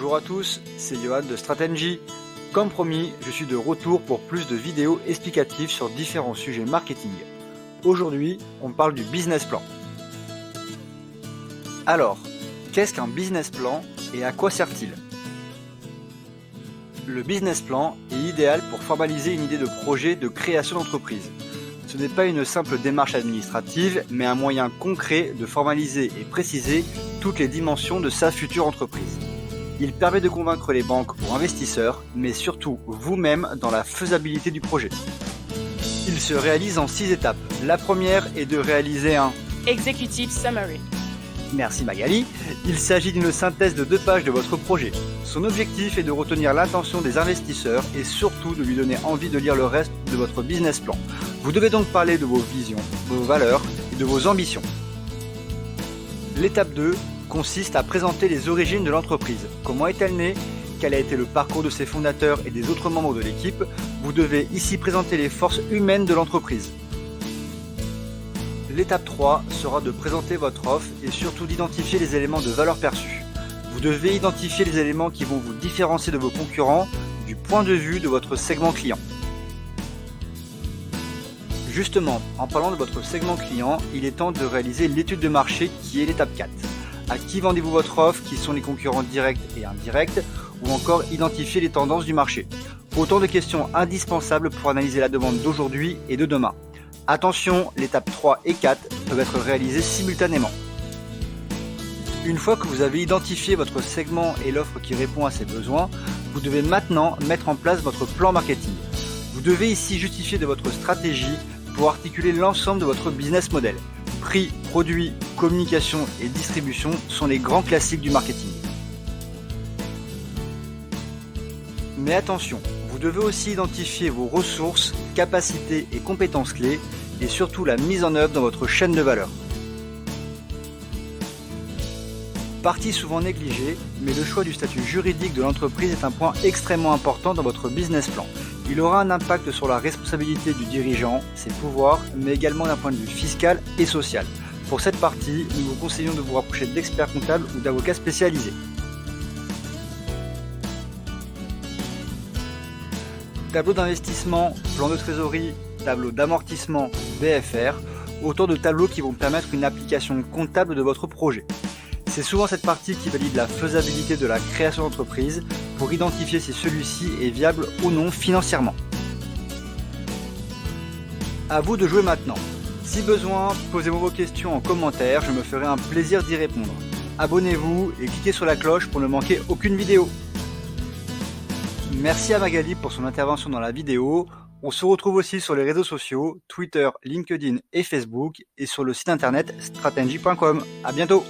Bonjour à tous, c'est Johan de Strategy. Comme promis, je suis de retour pour plus de vidéos explicatives sur différents sujets marketing. Aujourd'hui, on parle du business plan. Alors, qu'est-ce qu'un business plan et à quoi sert-il ? Le business plan est idéal pour formaliser une idée de projet de création d'entreprise. Ce n'est pas une simple démarche administrative, mais un moyen concret de formaliser et préciser toutes les dimensions de sa future entreprise. Il permet de convaincre les banques ou investisseurs, mais surtout vous-même dans la faisabilité du projet. Il se réalise en 6 étapes. La première est de réaliser un Executive Summary. Merci Magali. Il s'agit d'une synthèse de 2 pages de votre projet. Son objectif est de retenir l'attention des investisseurs et surtout de lui donner envie de lire le reste de votre business plan. Vous devez donc parler de vos visions, de vos valeurs et de vos ambitions. L'étape 2 consiste à présenter les origines de l'entreprise. Comment est-elle née ? Quel a été le parcours de ses fondateurs et des autres membres de l'équipe ? Vous devez ici présenter les forces humaines de l'entreprise. L'étape 3 sera de présenter votre offre et surtout d'identifier les éléments de valeur perçue. Vous devez identifier les éléments qui vont vous différencier de vos concurrents du point de vue de votre segment client. Justement, en parlant de votre segment client, il est temps de réaliser l'étude de marché qui est l'étape 4. À qui vendez-vous votre offre, qui sont les concurrents directs et indirects, ou encore identifier les tendances du marché. Autant de questions indispensables pour analyser la demande d'aujourd'hui et de demain. Attention, l'étape 3 et 4 peuvent être réalisées simultanément. Une fois que vous avez identifié votre segment et l'offre qui répond à ses besoins, vous devez maintenant mettre en place votre plan marketing. Vous devez ici justifier de votre stratégie pour articuler l'ensemble de votre business model. Prix, produits, communication et distribution sont les grands classiques du marketing. Mais attention, vous devez aussi identifier vos ressources, capacités et compétences clés et surtout la mise en œuvre dans votre chaîne de valeur. Partie souvent négligée, mais le choix du statut juridique de l'entreprise est un point extrêmement important dans votre business plan. Il aura un impact sur la responsabilité du dirigeant, ses pouvoirs, mais également d'un point de vue fiscal et social. Pour cette partie, nous vous conseillons de vous rapprocher d'experts comptables ou d'avocats spécialisés. Tableau d'investissement, plan de trésorerie, tableau d'amortissement, BFR, autant de tableaux qui vont permettre une application comptable de votre projet. C'est souvent cette partie qui valide la faisabilité de la création d'entreprise pour identifier si celui-ci est viable ou non financièrement. À vous de jouer maintenant. Si besoin, posez-moi vos questions en commentaire, je me ferai un plaisir d'y répondre. Abonnez-vous et cliquez sur la cloche pour ne manquer aucune vidéo. Merci à Magali pour son intervention dans la vidéo. On se retrouve aussi sur les réseaux sociaux, Twitter, LinkedIn et Facebook et sur le site internet strategy.com. À bientôt!